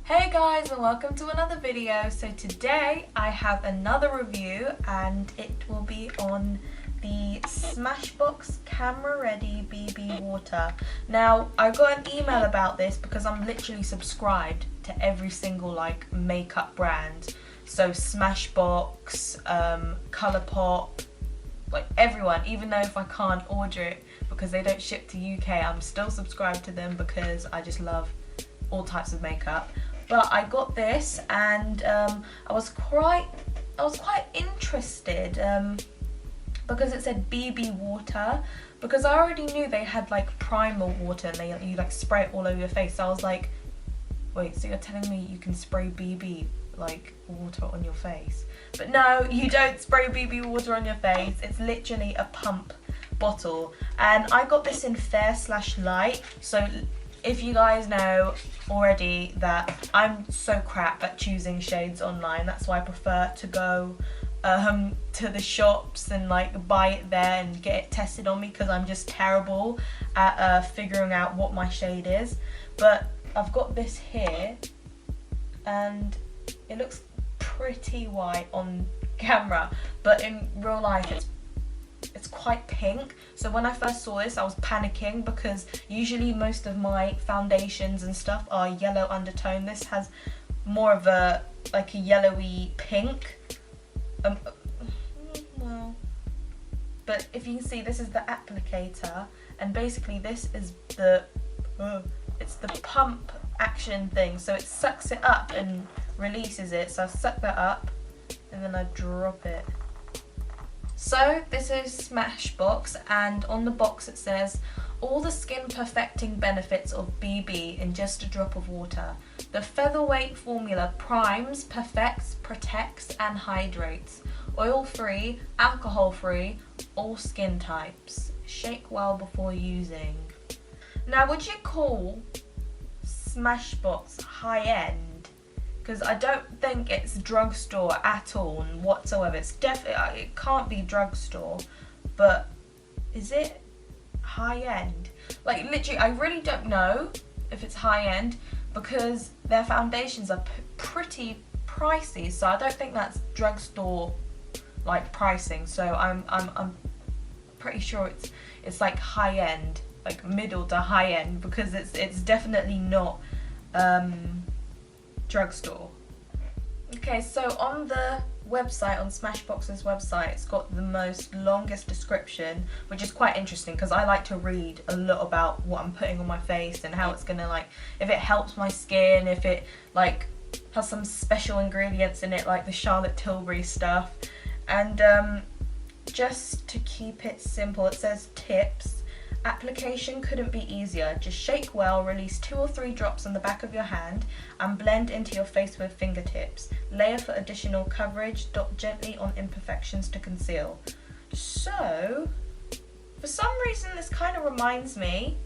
Hey guys, and welcome to another video. So today I have another review and it will be on the Smashbox Camera Ready BB Water. Now I got an email about this because I'm literally subscribed to every single makeup brand. So Smashbox, Colourpop, everyone, even though if I can't order it because they don't ship to UK, I'm still subscribed to them because I just love all types of makeup. But I got this and I was quite interested because it said BB water, because I already knew they had primer water and you spray it all over your face. So I was like, wait, so you're telling me you can spray BB water on your face? But no, you don't spray BB water on your face. It's literally a pump bottle, and I got this in fair/light. So if you guys know already that I'm so crap at choosing shades online, that's why I prefer to go to the shops and buy it there and get it tested on me, because I'm just terrible at figuring out what my shade is. But I've got this here and it looks pretty white on camera, but in real life it's quite pink. So when I first saw this, I was panicking because usually most of my foundations and stuff are yellow undertone. This has more of a yellowy pink. Well, but if you can see, this is the applicator, and basically this is it's the pump action thing. So it sucks it up and releases it. So I suck that up and then I drop it. So this is Smashbox, and on the box it says, all the skin perfecting benefits of BB in just a drop of water. The featherweight formula primes, perfects, protects and hydrates. Oil-free, alcohol-free, all skin types. Shake well before using. Now, would you call Smashbox high-end? Because I don't think it's drugstore at all and whatsoever. It's definitely, it can't be drugstore, but is it high-end? Literally, I really don't know if it's high-end because their foundations are pretty pricey, so I don't think that's drugstore pricing. So I'm pretty sure it's high-end, middle to high-end, because it's definitely not drugstore. Okay, so on the website, on Smashbox's website, it's got the longest description, which is quite interesting because I like to read a lot about what I'm putting on my face and how it's gonna if it helps my skin, if it has some special ingredients in it like the Charlotte Tilbury stuff. And just to keep it simple, it says tips. Application couldn't be easier. Just shake well, release 2 or 3 drops on the back of your hand and blend into your face with fingertips. Layer for additional coverage, dot gently on imperfections to conceal. So, for some reason this kind of reminds me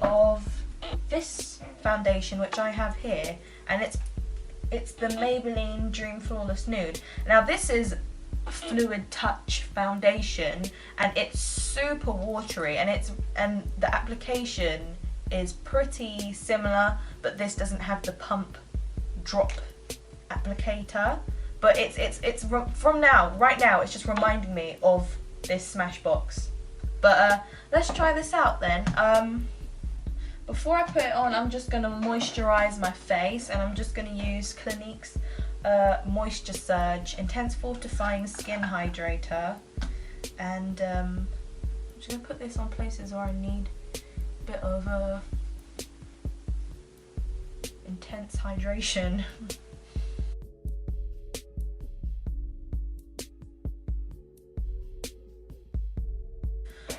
of this foundation which I have here, and it's the Maybelline Dream Flawless Nude. Now this is Fluid Touch foundation and it's super watery, and the application is pretty similar, but this doesn't have the pump drop applicator. But it's from right now it's just reminding me of this Smashbox. But let's try this out then. Before I put it on, I'm just gonna moisturize my face, and I'm just gonna use Clinique's Moisture Surge Intense Fortifying Skin Hydrator, and I'm just going to put this on places where I need a bit of intense hydration.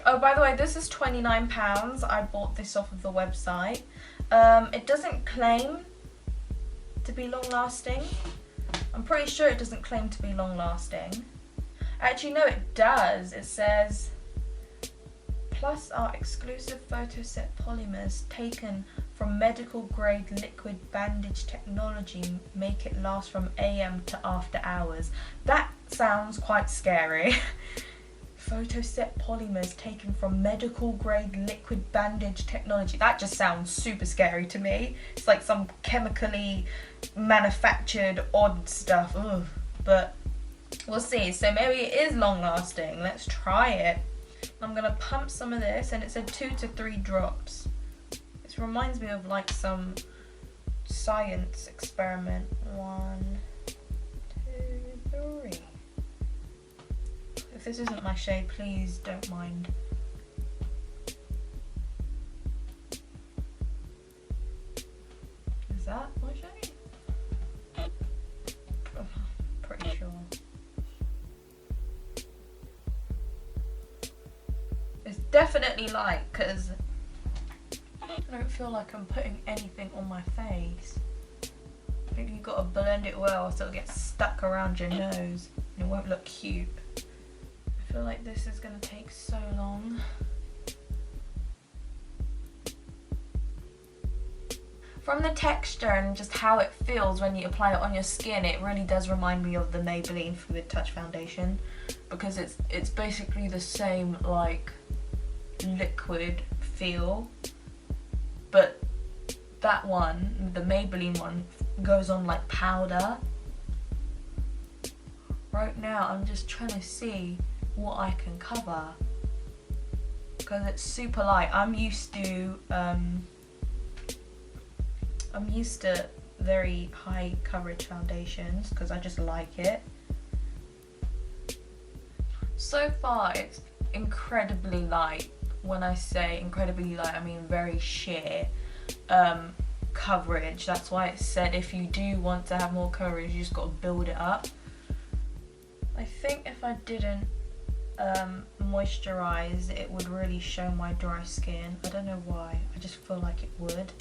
Oh, by the way, this is £29. I bought this off of the website. It doesn't claim to be long lasting. I'm pretty sure it doesn't claim to be long lasting. Actually, no, it does. It says, plus our exclusive photoset polymers taken from medical grade liquid bandage technology make it last from AM to after hours. That sounds quite scary. photoset polymers taken from medical grade liquid bandage technology. That just sounds super scary to me. It's like some chemically manufactured odd stuff. Ugh. But we'll see. So maybe it is long lasting. Let's try it. I'm gonna pump some of this, and it said 2 to 3 drops. This reminds me of like some science experiment. 1, 2, 3. If this isn't my shade, please don't mind. Is that my shade? Oh, pretty sure. It's definitely light because I don't feel like I'm putting anything on my face. I think you've got to blend it well so it gets stuck around your nose and it won't look cute. I feel like this is going to take so long. From the texture and just how it feels when you apply it on your skin, it really does remind me of the Maybelline Fluid Touch foundation, because it's basically the same like liquid feel, but that one, the Maybelline one, goes on like powder. Right now I'm just trying to see what I can cover because it's super light. I'm used to very high coverage foundations because I just like it. So far it's incredibly light. When I say incredibly light, I mean very sheer coverage. That's why it said if you do want to have more coverage, you just got to build it up. I think if I didn't moisturize, it would really show my dry skin. I don't know why, I just feel like it would.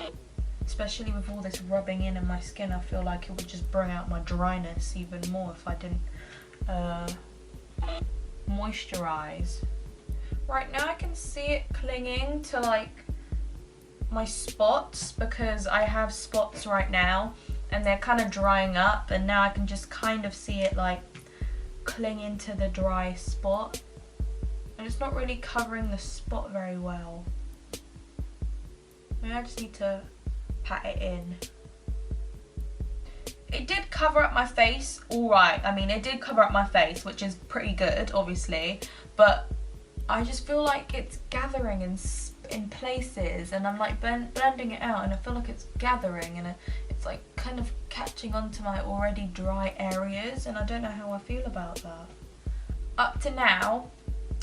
Especially with all this rubbing in my skin, I feel like it would just bring out my dryness even more if I didn't moisturize. Right now I can see it clinging to like my spots because I have spots right now and they're kind of drying up, and now I can just kind of see it like clinging to the dry spot, and it's not really covering the spot very well. Maybe I just need to pat it in. It did cover up my face alright. I mean, it did cover up my face, which is pretty good obviously, but I just feel like it's gathering in places, and I'm like blending it out and I feel like it's gathering and it's like kind of catching onto my already dry areas, and I don't know how I feel about that. Up to now,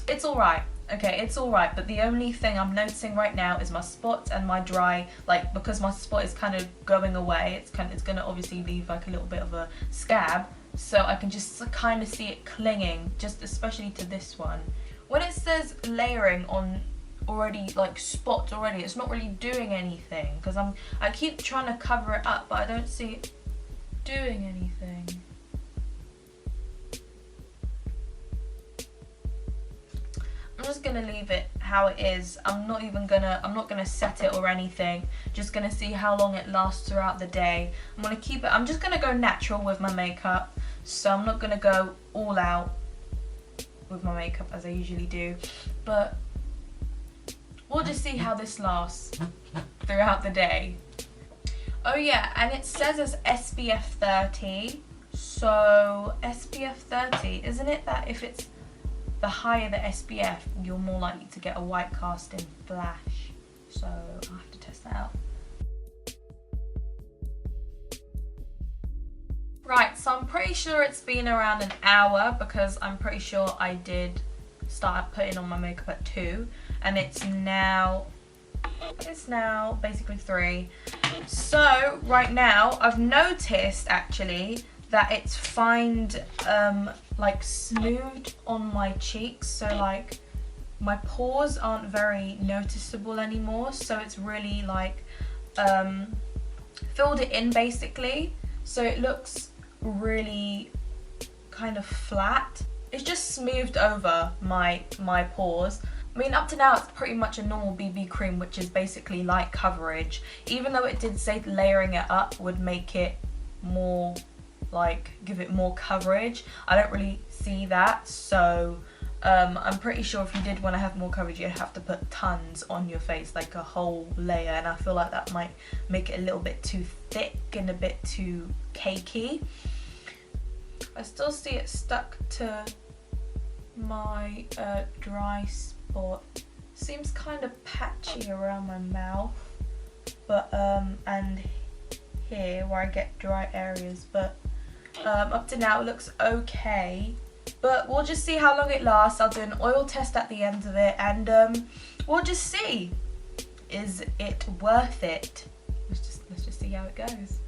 it's alright. Okay, it's alright, but the only thing I'm noticing right now is my spots and my dry, like because my spot is kind of going away, it's gonna obviously leave like a little bit of a scab, so I can just kind of see it clinging, just especially to this one. When it says layering on already, like spots already, it's not really doing anything because I keep trying to cover it up, but I don't see it doing anything. I'm just gonna leave it how it is. I'm not gonna set it or anything. Just gonna see how long it lasts throughout the day. I'm gonna keep it. I'm just gonna go natural with my makeup, so I'm not gonna go all out with my makeup as I usually do, but we'll just see how this lasts throughout the day. Oh yeah, and it says it's SPF 30, so SPF 30, isn't it that if it's the higher the SPF, you're more likely to get a white casting flash? So I'll have to test that out. Right, so I'm pretty sure it's been around an hour because I'm pretty sure I did start putting on my makeup at 2, and it's now basically 3. So right now I've noticed actually that it's like smoothed on my cheeks, so like my pores aren't very noticeable anymore, so it's really like filled it in basically, so it looks really kind of flat. It's just smoothed over my pores. I mean, up to now it's pretty much a normal BB cream, which is basically light coverage, even though it did say layering it up would make it more, like, give it more coverage. I don't really see that, so I'm pretty sure if you did want to have more coverage, you'd have to put tons on your face, like a whole layer, and I feel like that might make it a little bit too thick and a bit too cakey. I still see it stuck to my dry spot. Seems kind of patchy around my mouth, but and here where I get dry areas, but up to now it looks okay. But we'll just see how long it lasts. I'll do an oil test at the end of it, and we'll just see. Is it worth it? Let's just see how it goes.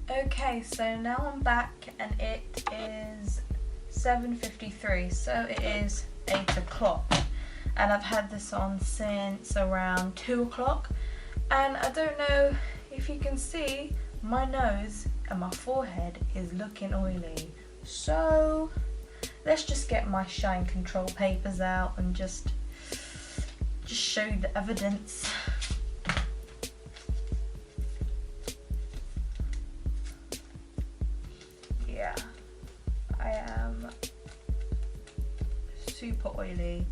Okay, so now I'm back and it is 7:53, so it is 8 o'clock. And I've had this on since around 2 o'clock. And I don't know if you can see, my nose and my forehead is looking oily. So let's just get my shine control papers out and just show you the evidence. Yeah, I am super oily.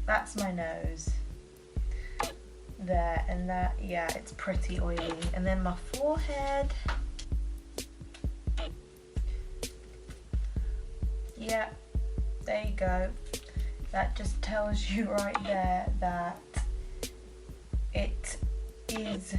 That's my nose. There and that, yeah, it's pretty oily. And then my forehead. Yeah, there you go. That just tells you right there that it is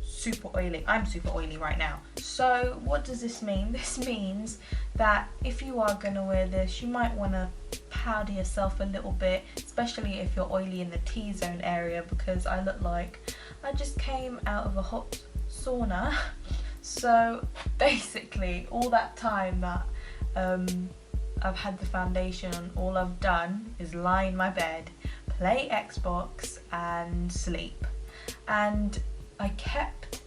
super oily. I'm super oily right now. So what does this mean? This means that if you are going to wear this, you might want to powder yourself a little bit, especially if you're oily in the T-zone area, because I look like I just came out of a hot sauna. So basically all that time that I've had the foundation on, all I've done is lie in my bed, play Xbox and sleep. And I kept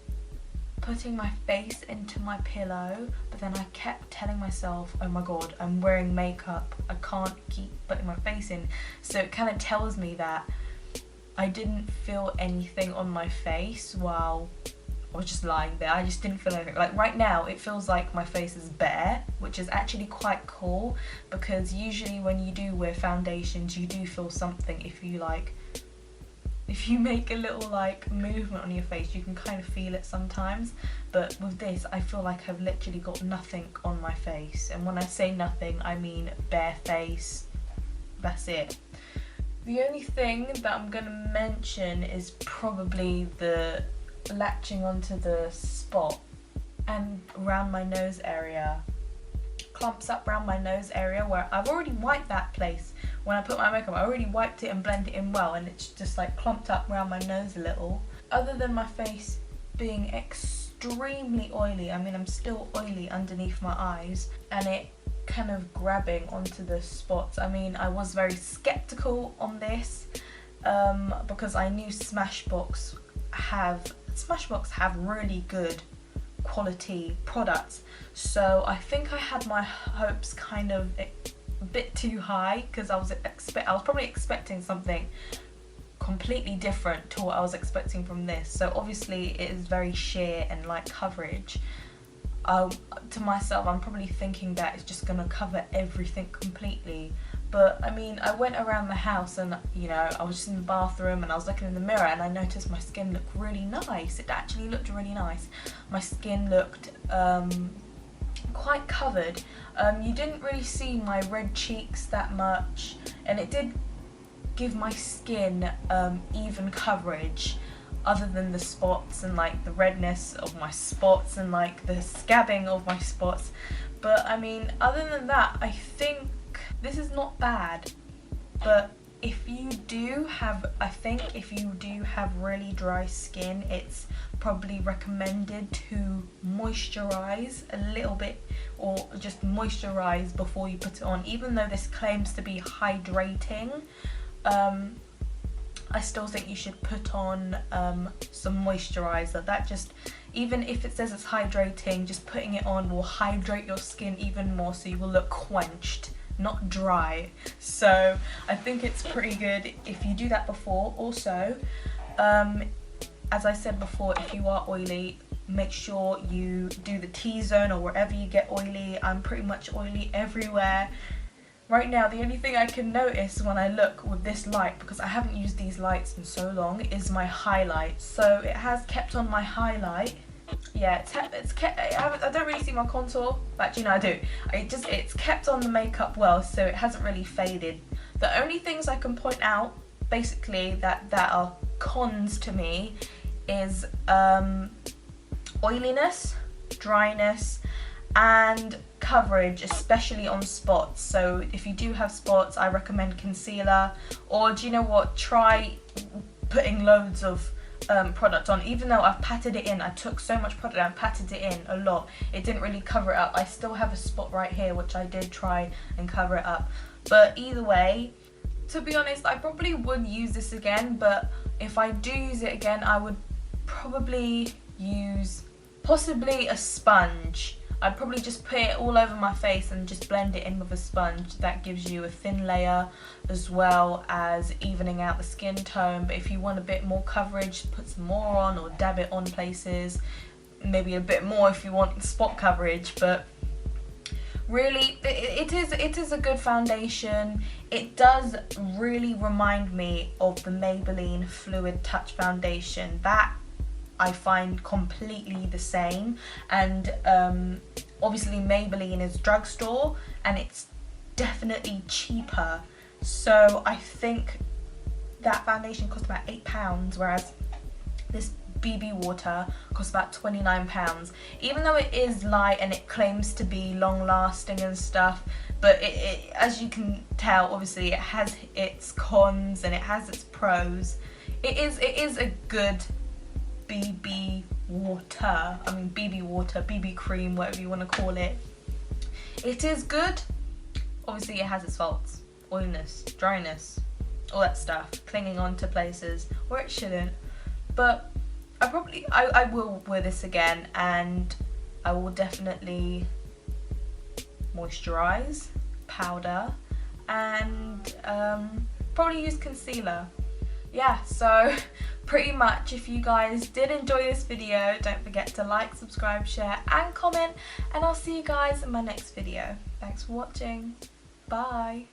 putting my face into my pillow, but then I kept telling myself, oh my god, I'm wearing makeup, I can't keep putting my face in. So it kind of tells me that I didn't feel anything on my face while I was just lying there. I just didn't feel anything. Like right now it feels like my face is bare, which is actually quite cool, because usually when you do wear foundations you do feel something. If you make a little like movement on your face, you can kind of feel it sometimes. But with this, I feel like I've literally got nothing on my face. And when I say nothing, I mean bare face. That's it. The only thing that I'm going to mention is probably the latching onto the spot and around my nose area. Clumps up around my nose area where I've already wiped that place. When I put my makeup, I already wiped it and blended it in well, and it's just like clumped up around my nose a little. Other than my face being extremely oily, I mean I'm still oily underneath my eyes, and it kind of grabbing onto the spots. I mean, I was very skeptical on this because I knew Smashbox have really good quality products, so I think I had my hopes kind of a bit too high, because I was probably expecting something completely different to what I was expecting from this. So obviously it is very sheer and light coverage. To myself, I'm probably thinking that it's just gonna cover everything completely. But I mean, I went around the house and, you know, I was just in the bathroom and I was looking in the mirror and I noticed my skin looked really nice. It actually looked really nice. My skin looked quite covered. You didn't really see my red cheeks that much, and it did give my skin even coverage, other than the spots and like the redness of my spots and like the scabbing of my spots. But I mean, other than that, I think this is not bad. But if you do have really dry skin, it's probably recommended to moisturize a little bit, or just moisturize before you put it on. Even though this claims to be hydrating, I still think you should put on some moisturizer. That just, even if it says it's hydrating, just putting it on will hydrate your skin even more, so you will look quenched, not dry. So I think it's pretty good if you do that before. Also, as I said before, if you are oily, make sure you do the T-zone or wherever you get oily. I'm pretty much oily everywhere. right now the only thing I can notice when I look with this light, because I haven't used these lights in so long, is my highlight. So it has kept on my highlight. Yeah, it's kept. I don't really see my contour. Actually, no, I do. It's kept on the makeup well, so it hasn't really faded. The only things I can point out, basically, that are cons to me, is oiliness, dryness, and coverage, especially on spots. So if you do have spots, I recommend concealer, or do you know what? Try putting loads of product on. Even though I've patted it in, I took so much product and patted it in a lot, it didn't really cover it up. I still have a spot right here which I did try and cover it up, but either way, to be honest, I probably would use this again. But if I do use it again, I would probably use possibly a sponge. I'd probably just put it all over my face and just blend it in with a sponge. That gives you a thin layer as well as evening out the skin tone. But if you want a bit more coverage, put some more on, or dab it on places. Maybe a bit more if you want spot coverage. But really, it is a good foundation. It does really remind me of the Maybelline Fluid Touch foundation. That I find completely the same, and obviously Maybelline is drugstore and it's definitely cheaper, so I think that foundation cost about £8, whereas this BB water costs about £29. Even though it is light and it claims to be long lasting and stuff, but it as you can tell, obviously it has its cons and it has its pros. It is a good BB water, BB cream, whatever you want to call it. It is good. Obviously it has its faults, oiliness, dryness, all that stuff, clinging on to places where it shouldn't. But I will wear this again, and I will definitely moisturize, powder, and probably use concealer. Yeah, so pretty much, if you guys did enjoy this video, don't forget to like, subscribe, share and comment, and I'll see you guys in my next video. Thanks for watching. Bye.